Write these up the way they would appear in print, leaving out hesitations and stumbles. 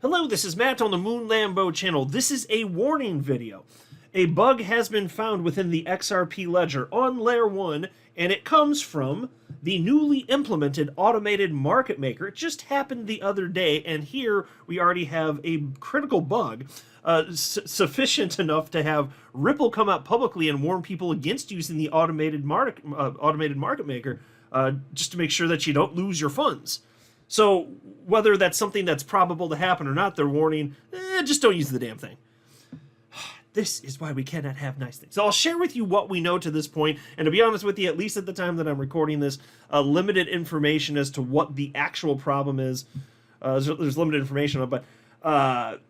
Hello, this is Matt on the Moon Lambo channel. This is a warning video. A bug has been found within the XRP ledger on layer 1, and it comes from the newly implemented automated market maker. It just happened the other day, and here we already have a critical bug sufficient enough to have Ripple come out publicly and warn people against using the automated market maker just to make sure that you don't lose your funds. So whether that's something that's probable to happen or not, they're warning, just don't use the damn thing. This is why we cannot have nice things. So I'll share with you what we know to this point, and to be honest with you, at least at the time that I'm recording this, limited information as to what the actual problem is. There's limited information on it, but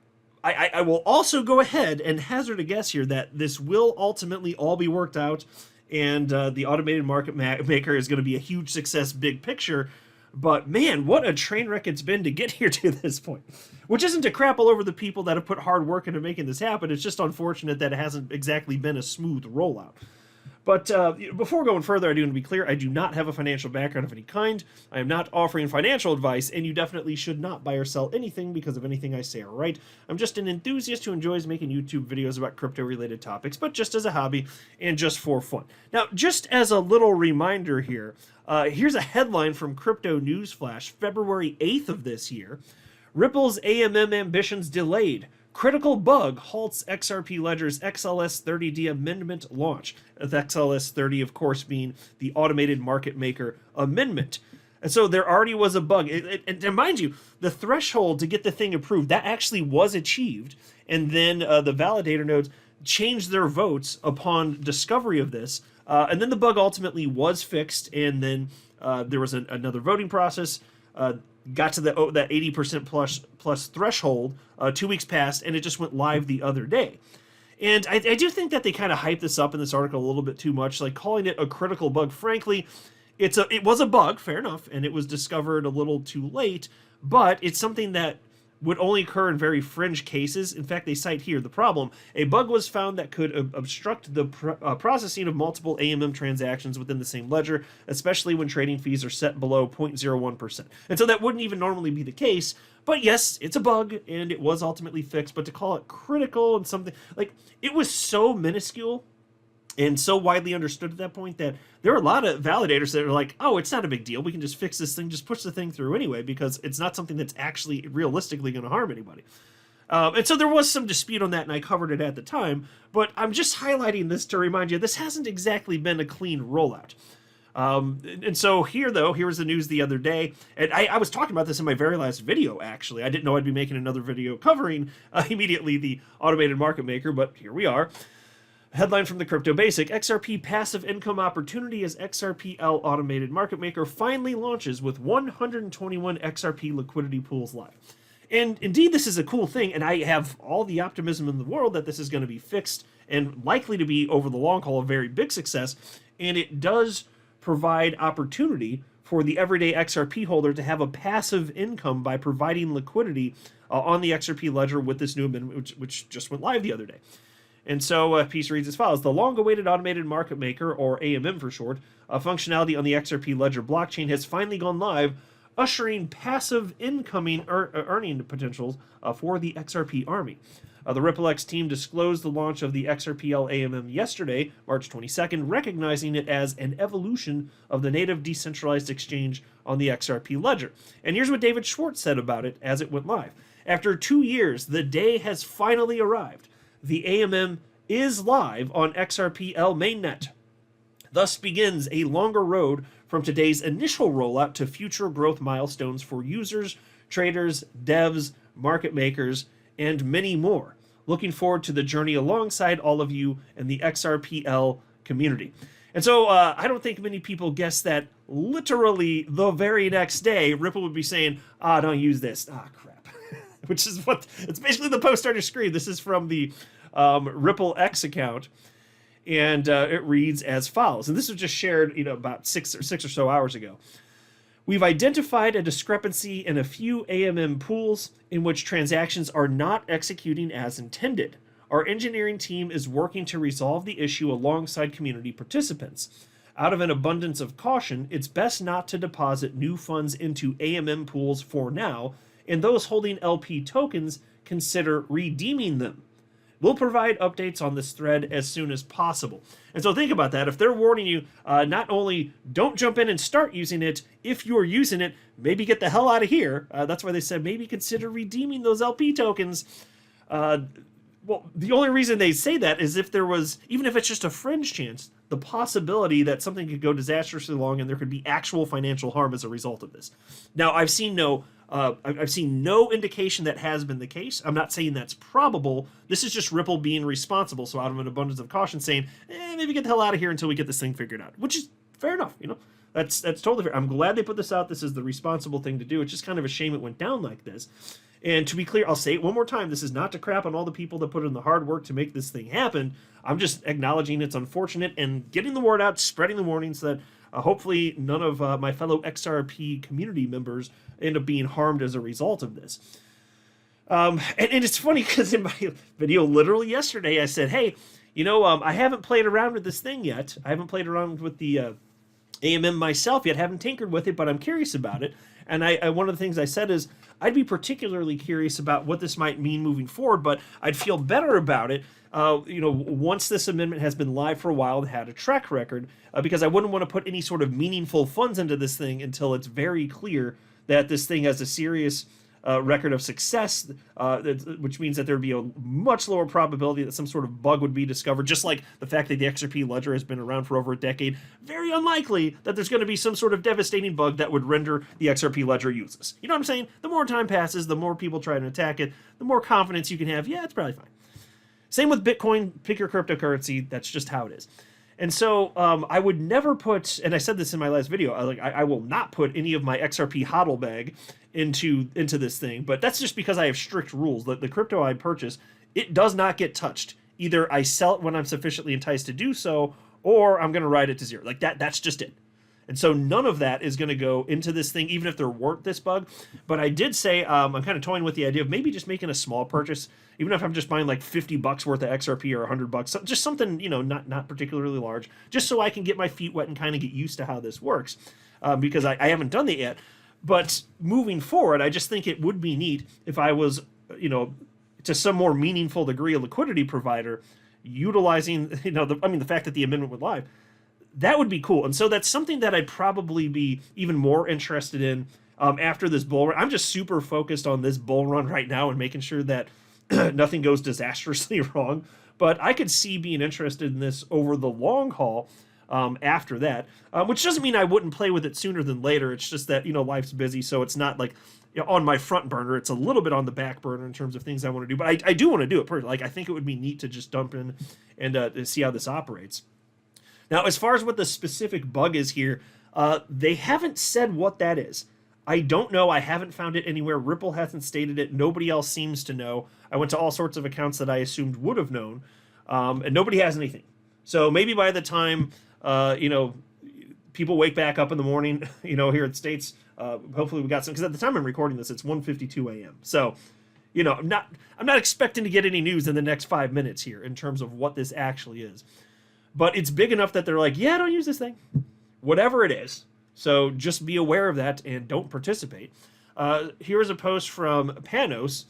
I will also go ahead and hazard a guess here that this will ultimately all be worked out, and the automated market maker is going to be a huge success, big picture. But man, what a train wreck it's been to get here to this point. Which isn't to crap all over the people that have put hard work into making this happen. It's just unfortunate that it hasn't exactly been a smooth rollout. But before going further, I do want to be clear, I do not have a financial background of any kind. I am not offering financial advice, and you definitely should not buy or sell anything because of anything I say or write. I'm just an enthusiast who enjoys making YouTube videos about crypto-related topics, but just as a hobby and just for fun. Now, just as a little reminder here, here's a headline from Crypto Newsflash, February 8th of this year. Ripple's AMM ambitions delayed. Critical bug halts XRP Ledger's XLS30D amendment launch. The XLS30, of course, being the automated market maker amendment. And so there already was a bug. And mind you, the threshold to get the thing approved, that actually was achieved. And then the validator nodes changed their votes upon discovery of this. And then the bug ultimately was fixed. And then there was another voting process. Got to that 80% plus threshold, 2 weeks passed, and it just went live the other day. And I do think that they kind of hyped this up in this article a little bit too much, like calling it a critical bug. Frankly, it was a bug, fair enough, and it was discovered a little too late, but it's something that would only occur in very fringe cases. In fact, they cite here the problem. A bug was found that could obstruct the processing of multiple AMM transactions within the same ledger, especially when trading fees are set below 0.01%. And so that wouldn't even normally be the case. But yes, it's a bug, and it was ultimately fixed. But to call it critical and something, like, it was so minuscule and so widely understood at that point that there are a lot of validators that are like, oh, it's not a big deal. We can just fix this thing, just push the thing through anyway, because it's not something that's actually realistically going to harm anybody. And so there was some dispute on that, and I covered it at the time. But I'm just highlighting this to remind you, this hasn't exactly been a clean rollout. And so here was the news the other day. And I was talking about this in my very last video, actually. I didn't know I'd be making another video covering immediately the automated market maker, but here we are. Headline from the Crypto Basic, XRP passive income opportunity as XRPL automated market maker finally launches with 121 XRP liquidity pools live. And indeed, this is a cool thing, and I have all the optimism in the world that this is going to be fixed and likely to be, over the long haul, a very big success. And it does provide opportunity for the everyday XRP holder to have a passive income by providing liquidity on the XRP ledger with this new amendment, which just went live the other day. And so a piece reads as follows. The long-awaited automated market maker, or AMM for short, functionality on the XRP Ledger blockchain has finally gone live, ushering passive incoming earning potentials for the XRP army. The RippleX team disclosed the launch of the XRPL AMM yesterday, March 22nd, recognizing it as an evolution of the native decentralized exchange on the XRP Ledger. And here's what David Schwartz said about it as it went live. After 2 years, the day has finally arrived. The AMM is live on XRPL mainnet. Thus begins a longer road from today's initial rollout to future growth milestones for users, traders, devs, market makers, and many more. Looking forward to the journey alongside all of you and the XRPL community. And so I don't think many people guessed that literally the very next day, Ripple would be saying, don't use this. Crap. Which is it's basically the post on your screen. This is from the Ripple X account, and it reads as follows. And this was just shared, about six or so hours ago. We've identified a discrepancy in a few AMM pools in which transactions are not executing as intended. Our engineering team is working to resolve the issue alongside community participants. Out of an abundance of caution, it's best not to deposit new funds into AMM pools for now, and those holding LP tokens consider redeeming them. We'll provide updates on this thread as soon as possible. And so think about that. If they're warning you, not only don't jump in and start using it, if you're using it, maybe get the hell out of here. That's why they said maybe consider redeeming those LP tokens. Well, the only reason they say that is if there was, even if it's just a fringe chance, the possibility that something could go disastrously wrong and there could be actual financial harm as a result of this. Now, I've seen no indication that has been the case. I'm not saying that's probable. This is just Ripple being responsible. So out of an abundance of caution, saying, maybe get the hell out of here until we get this thing figured out, which is fair enough. That's totally fair. I'm glad they put this out. This is the responsible thing to do. It's just kind of a shame it went down like this. And to be clear, I'll say it one more time. This is not to crap on all the people that put in the hard work to make this thing happen. I'm just acknowledging it's unfortunate and getting the word out, spreading the warnings that hopefully none of my fellow XRP community members end up being harmed as a result of this. And it's funny because in my video literally yesterday, I said, hey, I haven't played around with this thing yet. I haven't played around with the AMM myself yet, haven't tinkered with it, but I'm curious about it. And I one of the things I said is I'd be particularly curious about what this might mean moving forward, but I'd feel better about it, once this amendment has been live for a while and had a track record, because I wouldn't want to put any sort of meaningful funds into this thing until it's very clear that this thing has a serious record of success, which means that there would be a much lower probability that some sort of bug would be discovered, just like the fact that the Xrp ledger has been around for over a decade. Very unlikely that there's going to be some sort of devastating bug that would render the Xrp ledger useless. You know what I'm saying? The more time passes, the more people try to attack it, the more confidence you can have. Yeah, it's probably fine. Same with Bitcoin. Pick your cryptocurrency. That's just how it is. And so I would never put, and I said this in my last video, I will not put any of my XRP hodl bag into this thing, but that's just because I have strict rules. The crypto I purchase, it does not get touched. Either I sell it when I'm sufficiently enticed to do so, or I'm going to ride it to zero. Like that's just it. And so none of that is going to go into this thing, even if there weren't this bug. But I did say I'm kind of toying with the idea of maybe just making a small purchase, even if I'm just buying like $50 worth of XRP or $100, just something, not particularly large, just so I can get my feet wet and kind of get used to how this works, because I haven't done that yet. But moving forward, I just think it would be neat if I was, to some more meaningful degree, a liquidity provider utilizing, the fact that the amendment went live. That would be cool. And so that's something that I'd probably be even more interested in after this bull run. I'm just super focused on this bull run right now and making sure that nothing goes disastrously wrong. But I could see being interested in this over the long haul after that, which doesn't mean I wouldn't play with it sooner than later. It's just that, life's busy, so it's not like on my front burner. It's a little bit on the back burner in terms of things I want to do. But I do want to do it personally. I think it would be neat to just dump in and see how this operates. Now, as far as what the specific bug is here, they haven't said what that is. I don't know. I haven't found it anywhere. Ripple hasn't stated it. Nobody else seems to know. I went to all sorts of accounts that I assumed would have known, and nobody has anything. So maybe by the time, people wake back up in the morning, here in the States, hopefully we got some, because at the time I'm recording this, it's 1:52 a.m. So, I'm not expecting to get any news in the next 5 minutes here in terms of what this actually is. But it's big enough that they're like, yeah, don't use this thing. Whatever it is. So just be aware of that and don't participate. Here's a post from Panos,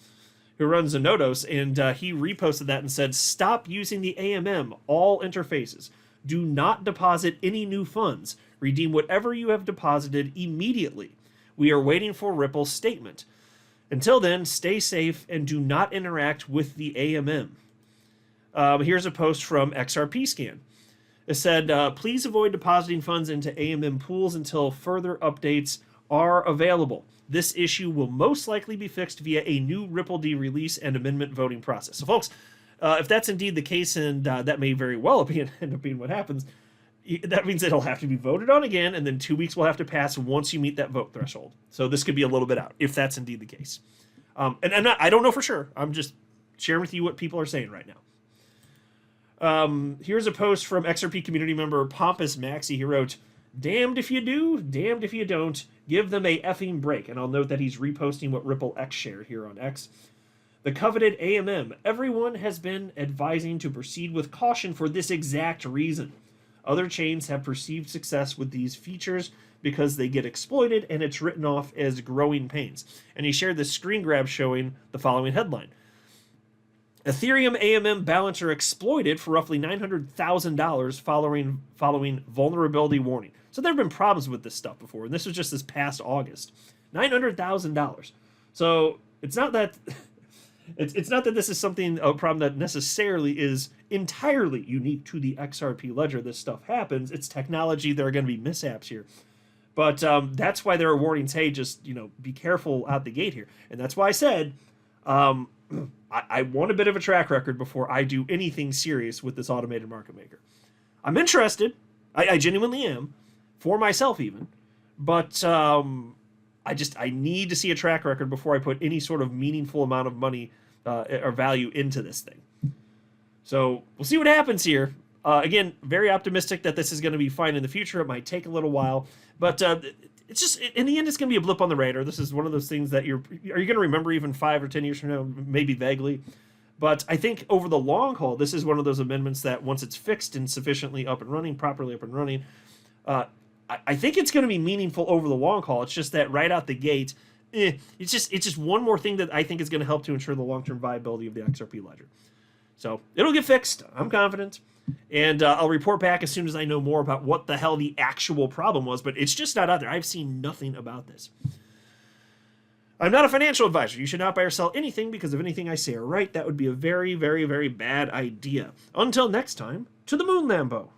who runs Zenodos, and he reposted that and said, stop using the AMM, all interfaces. Do not deposit any new funds. Redeem whatever you have deposited immediately. We are waiting for Ripple's statement. Until then, stay safe and do not interact with the AMM. Here's a post from XRP Scan. It said, please avoid depositing funds into AMM pools until further updates are available. This issue will most likely be fixed via a new Ripple D release and amendment voting process. So, folks, if that's indeed the case, and that may very well end up being what happens, that means it'll have to be voted on again, and then 2 weeks will have to pass once you meet that vote threshold. So this could be a little bit out, if that's indeed the case. And I don't know for sure. I'm just sharing with you what people are saying right now. Here's a post from XRP community member Pompous Maxi. He wrote, damned if you do, damned if you don't. Give them a effing break. And I'll note that he's reposting what Ripple X shared here on X. The coveted AMM. Everyone has been advising to proceed with caution for this exact reason. Other chains have perceived success with these features because they get exploited and it's written off as growing pains. And he shared this screen grab showing the following headline. Ethereum AMM balancer exploited for roughly $900,000 following vulnerability warning. So there have been problems with this stuff before, and this was just this past August. $900,000. So it's not that it's not that this is a problem that necessarily is entirely unique to the XRP ledger. This stuff happens. It's technology. There are going to be mishaps here. But that's why there are warnings. Hey, just be careful out the gate here. And that's why I said I want a bit of a track record before I do anything serious with this automated market maker. I'm interested. I genuinely am, for myself even. But I need to see a track record before I put any sort of meaningful amount of money or value into this thing. So we'll see what happens here. Again, very optimistic that this is going to be fine in the future. It might take a little while, but it's just, in the end, it's going to be a blip on the radar. This is one of those things that are you going to remember even 5 or 10 years from now, maybe vaguely. But I think over the long haul, this is one of those amendments that once it's fixed and sufficiently up and running, properly up and running, I think it's going to be meaningful over the long haul. It's just that right out the gate, it's just one more thing that I think is going to help to ensure the long-term viability of the XRP ledger. So it'll get fixed. I'm confident. And I'll report back as soon as I know more about what the hell the actual problem was, but it's just not out there. I've seen nothing about this. I'm not a financial advisor. You should not buy or sell anything because if anything I say are right, that would be a very, very, very bad idea. Until next time, to the moon, Lambo.